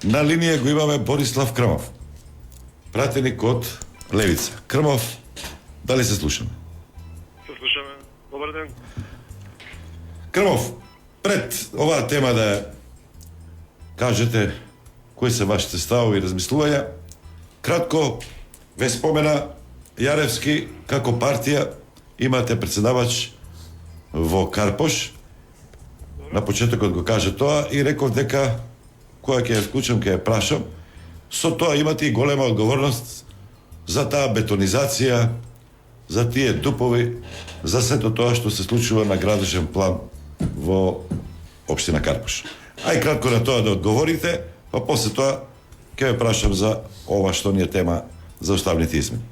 На линија го имаме Борислав Крмов, пратеник од Левица. Крмов, дали се слушаме? Се слушаме. Добар ден. Крмов, пред оваа тема да кажете кои се вашите ставови и размислувања, кратко ве спомена Јаревски како партија имате председавач во Карпош. На почетокот го кажа тоа и реков дека која ќе ја вклучам, ќе ја прашам, со тоа имате и голема одговорност за таа бетонизација, за тие дупови, за сето тоа што се случува на градушен план во општина Карпош. Ај кратко на тоа да одговорите, па после тоа ќе ве прашам за ова што ни е тема за уставните измени.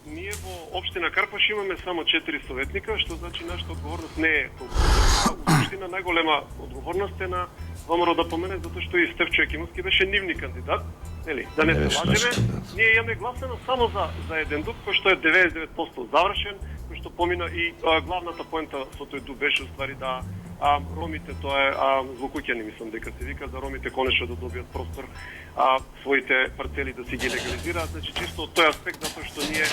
Ние во општина Карпош имаме само 4 советника, што значи нашата одговорност не е толку. Во суштина најголема одговорност е на ВМРО да помене, затоа што и Стефчо Екимовски беше нивни кандидат, нели? Да не се лажеме, ние имаме гласено само за еден дуп кој што е 99% завршен, кој што помина и главната поента со тој дуп беше уствари да ромите, тоа е злокуќани, мислам дека се вика, за ромите конечно да добијат простор своите парцели да си ги легализираат, значи чисто од тој аспект, затоа што ние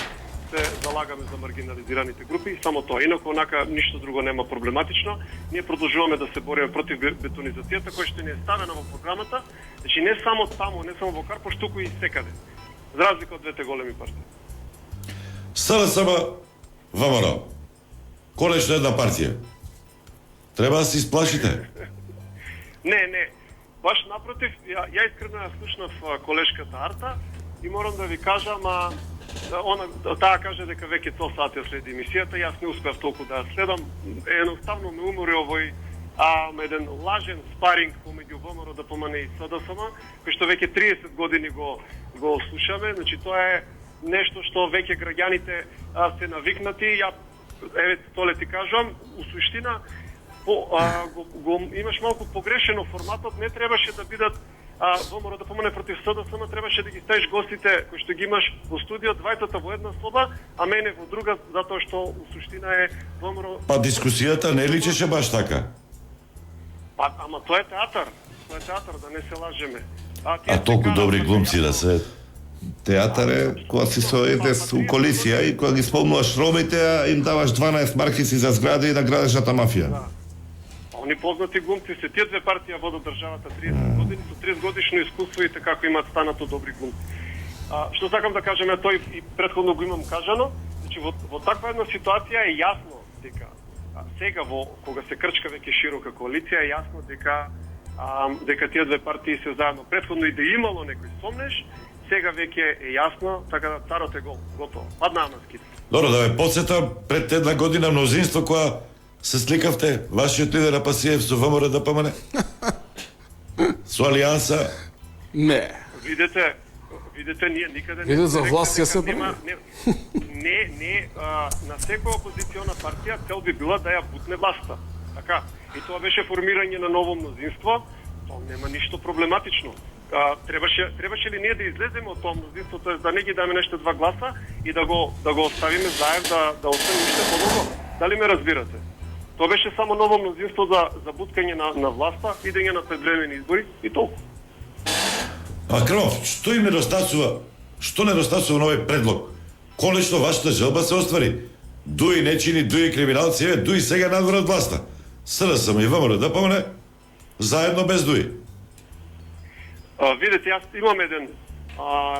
се залагаме за маргинализираните групи, само тоа. Инаку онака ништо друго нема проблематично. Ние продолжуваме да се бориме против бетонизацијата која што ни е ставена во програмата, значи не само таму, не само во Карпош, туку и секаде. За разлика од двете големи партии. СДСМ ВМРО. Конечно една партија. Треба да се исплашите. Не. Баш напротив, ја искрено ја слушнав колешката Арта и морам да ви кажам, она таа каже дека веќе цел сат ја следи емисијата, јас не успеав толку да ја следам. Едноставно ме умори овој еден лажен спаринг помеѓу ВМРО да помане и СДСМ, кој што веќе 30 години го слушаме. Значи тоа е нешто што веќе граѓаните се навикнати. Еве толе ти кажувам, у суштина имаш малку погрешено форматот, не требаше да бидат ВМРО да помане против СДСМ, требаше да ги ставиш гостите кои што ги имаш во студио, двајтата во една соба, а мене во друга, затоа што у суштина е ВМРО. Па дискусијата не личеше баш така. Ама тоа е театар, да не се лажеме. А толку добри глумци да се... Театар е кога си со едес у коалиција и кога ги спомнуваш ромите, им даваш 12 маркици за згради и да градешната мафија. Да. Они познати глумци се, тие две партии водат државата 30 години со 30 годишно искуство и така како имаат станато добри глумци. Што сакам да кажам, тој и претходно го имам кажано, значи во таква една ситуација е јасно дека сега кога се крчка веќе широка коалиција е јасно дека тие две партии се заедно. Претходно и да имало некој сомнеш, сега веќе е јасно, така да тарот е готово. Паднаа на скит. Добро, да ве подсетам, пред една година мнозинство која се сликавте, вашиот лидер Апасиев со ВМРО да помане? Со Алијанса? Не. Видете, ние никаде Иде за власт ја се Не, на секоја опозициона партија цел би била да ја бутне власта. Така. И тоа беше формирање на ново мнозинство, тоа нема ништо проблематично. Требаше ли ние да излеземе од тоа мнозинство, тоа да не ги даме нешто 2 гласа и да го оставиме заев да остане уште подолго? Дали ме разбирате? Тоа беше само ново мнозинство за буткање на власта, идење на предвремени избори и толку. Крмов, што им недостацува? Што недостацува на овој предлог? Конечно вашата желба се оствари. Дуи нечини, дуи криминалци, дуи сега надвор од власта. СДСМ и ВМРО да помане заедно без дуи. Видете, јас имам еден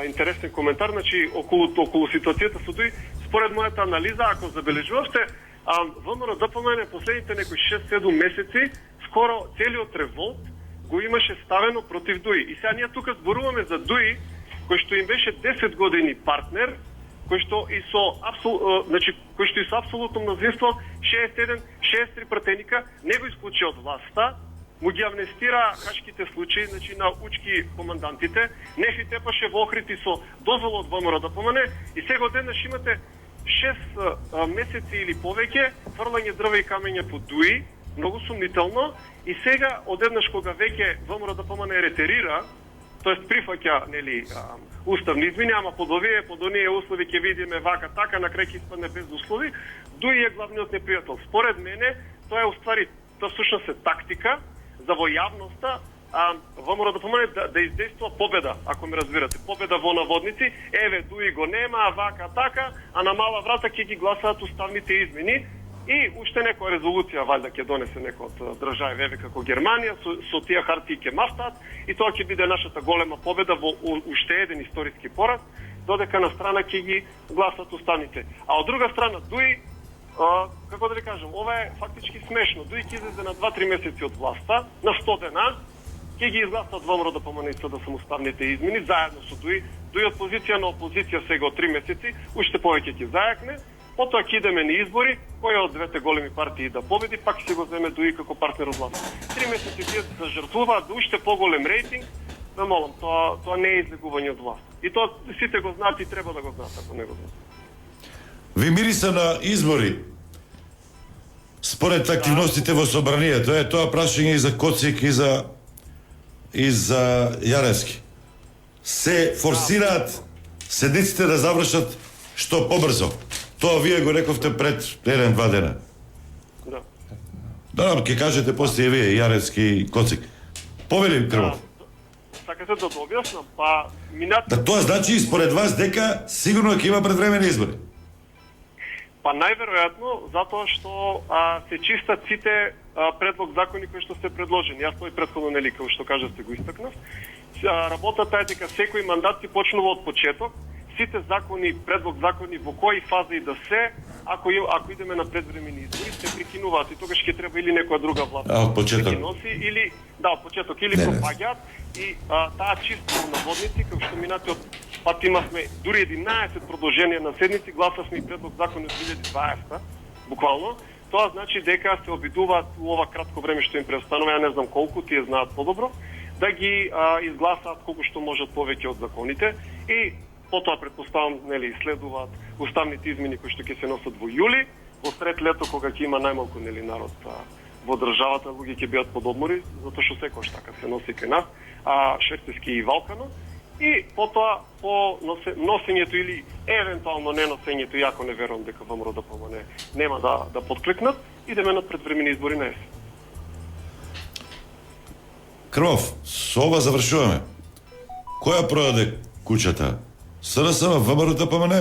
интересен коментар, значи околу ситуацијата со дуи. Според мојата анализа, ако забележувавте, ВМРО да помане последните некои 6-7 месеци, скоро целиот револт го имаше ставено против дуи. И сега ние тука зборуваме за дуи, кој што им беше 10 години партнер, кој што и со апсолутно мнозинство, 63 пратеника, не го исклучи од власта, му ги амнестира хашките случаи, значи на учки командантите, не ги тепаше во Охрид со дозвола од ВМРО да помане, и сега одеднаш имате 6 месеци или повеќе фрлање дрва и камења по дуи, многу сумнително, и сега одеднаш кога веќе ВМРО да помане ретерира, тоест прифаќа уставни измени, ама под оние услови ќе видиме вака така, на крај ќе испадне без услови, дуи е главниот непријател. Според мене, тоа е уствари, тоа всушност е тактика за во јавноста ВМРО ДПМН да издействува победа, ако ме разбирате. Победа во наводници, еве дуи го нема, вака така, а на мала врата ќе ги гласаат уставните измени и уште некоја резолуција валјда ќе донесе некој од држави еве како Германија со тие хартии ќе мафтаат и тоа ќе биде нашата голема победа во уште еден историски пораз, додека на страна ќе ги гласат уставните. А од друга страна дуи како да ви кажам, ова е фактички смешно. Дуи ќе излезе на 2-3 месеци од власта, на 100 дена, ќе ги изгласат ВМРО ДПМН и СДСМ уставните измени, заедно со Дуи. Дуи од позиција на опозиција сега од 3 месеци, уште повеќе ќе зајакне, потоа ќе идеме на избори, која од двете големи партии да победи, пак ќе го земе Дуи како партнер од власта. 3 месеци тие да жртвуваат за уште поголем рейтинг, да молам, тоа не е излегување од власт. И тоа сите го знаат и треба да го знаат, ако не го знаат. Ви мириса на избори. Според активностите во собранието е тоа прашање и за Коцик и за Јаревски. Се форсираат седниците да завршат што побрзо. Тоа вие го рековте пред 1-2 дена. Да. Да, ќе кажете после и вие, Јаревски и Коцик. Повели Крмов. Сакате да објаснам, па Да, тоа значи според вас дека сигурно ќе има предвремени избори. Па најверојатно затоа што се чистат сите предлог закони кои што се предложени. Јас тој претходно нели како што кажавте го истакнав. Работата е дека секој мандат си почнува од почеток. Сите закони, предлог закони во кои фази да се, ако идеме на предвремени избори, се прекинуваат и тогаш ќе треба или некоја друга власт од почеток. да ги носи или од почеток или пропаѓаат и таа чиста на водници како што минатиот пат имавме дури 11 продолженија на седници, гласавме и предлог закон од 2020, буквално. Тоа значи дека се обидуваат у ова кратко време што им преостанува, ја не знам колку, тие знаат подобро, да ги изгласаат колку што можат повеќе од законите и потоа претпоставам, нели, следуваат уставните измени кои што ќе се носат во јули, во сред лето кога ќе има најмалку нели народ во државата, луѓе ќе бидат под одмори, затоа што секојаш така се носи кај нас, шведски и Валкано. И потоа по носењето или евентуално не носењето, иако не верувам дека ВМРО ДПМН нема да подкликнат, идеме на предвремени избори на есен. Крмов, со ова завршуваме. Која продаде куќата? СДСМ, ВМРО ДПМН?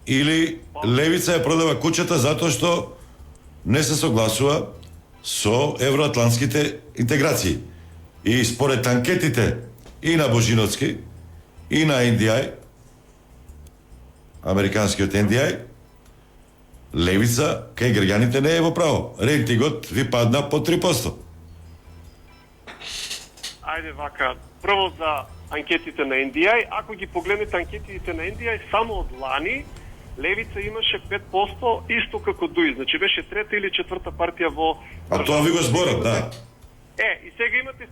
Или Левица ја продава куќата затоа што не се согласува со евроатлантските интеграции? И според анкетите и на Божиноцки, и на NDI, американскиот NDI, Левица кај граѓаните не е во право. Рейтингот ви падна по 3%. Ајде вака, прво за анкетите на NDI, ако ги погледнете анкетите на NDI, само од лани Левица имаше 5%, исто како Дуи, значи беше трета или четврта партија во... А тоа ви го зборам, да. И сега имате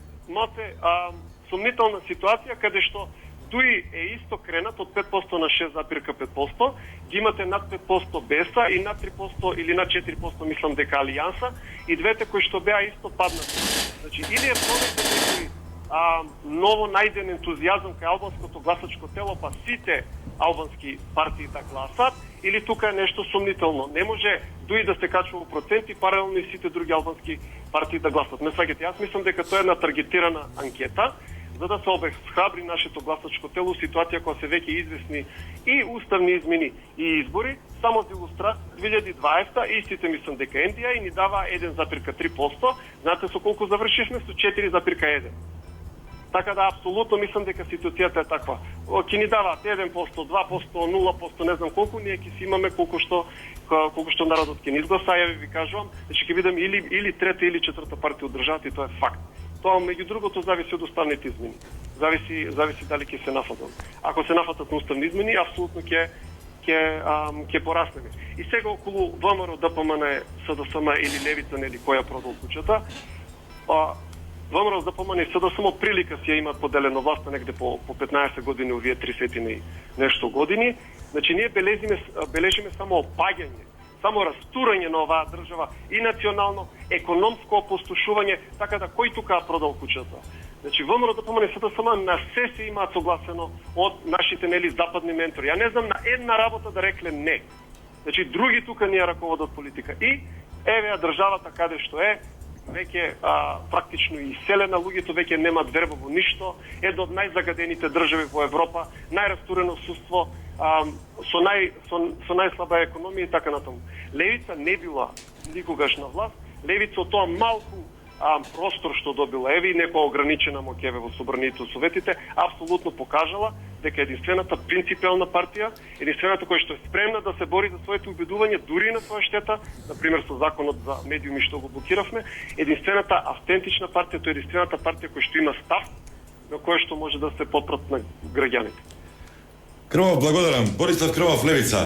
сумнителна ситуација каде што Дуи е исто кренат од 5% на 6,5%, ги имате над 5% Беса и над 3% или над 4% мислам дека Алијанса и двете кои што беа исто паднати. Значи или е пронесен некој ново најден ентузијазам кај албанското гласачко тело, па сите албански партии да гласат, или тука е нешто сумнително. Не може Дуи да се качува во проценти, паралелно и сите други албански партии да гласат. Не сваќате, јас мислам дека тоа е една таргетирана анкета, за да се обесхрабри нашето гласачко тело у ситуација кога се веќе известни и уставни измени и избори. Само за илустрација 2020 истите мислам дека NDI ни дава 1,3%, знаете со колку завршивме? Со 4,1%. Така да апсолутно мислам дека ситуацијата е таква. Ќе ни даваат 1%, 2%, 0%, не знам колку, ние ќе си имаме колку што народот ќе ни изгласа, ја ви кажувам, значи ќе видам или трета или четврта партија од државата и тоа е факт. Тоа меѓу другото зависи од уставните измени. Зависи дали ќе се нафатат. Ако се нафатат на уставни измени, апсолутно ќе пораснеме. И сега околу ВМРО, ДПМН, СДСМ или Левица, нели која продол куќата, ВМРО, ДПМН и СДСМ од прилика си ја имаат поделено власта негде по 15 години, овие 30 и нешто години. Значи ние бележиме само опаѓање, само растурање на оваа држава и национално, економско опустошување, така да кој тука продал куќата? Значи ВМРО, ДПМН и СДСМ на се имаат согласено од нашите нели западни ментори. Ја не знам на една работа да рекле не. Значи други тука ни ја раководат политика. И еве ја државата каде што е, веќе практично иселена, луѓето веќе немаат верба во ништо, една од најзагадените држави во Европа, најрастурено судство, со најслаба економија и така натаму. Левица не била никогаш на власт, левица од тоа малку простор што добила, еви некоја ограничена моќеве во собранието од Советите, апсолутно покажала дека единствената принципиална партија, единствената која што е спремна да се бори за своите убедувања, дури на своја штета, например со законот за медиуми што го блокиравме, единствената автентична партија, тоа е единствената партија која што има став, на која што може да се подпрат на граѓаните. Крмов, благодарам. Борислав Крмов, Левица.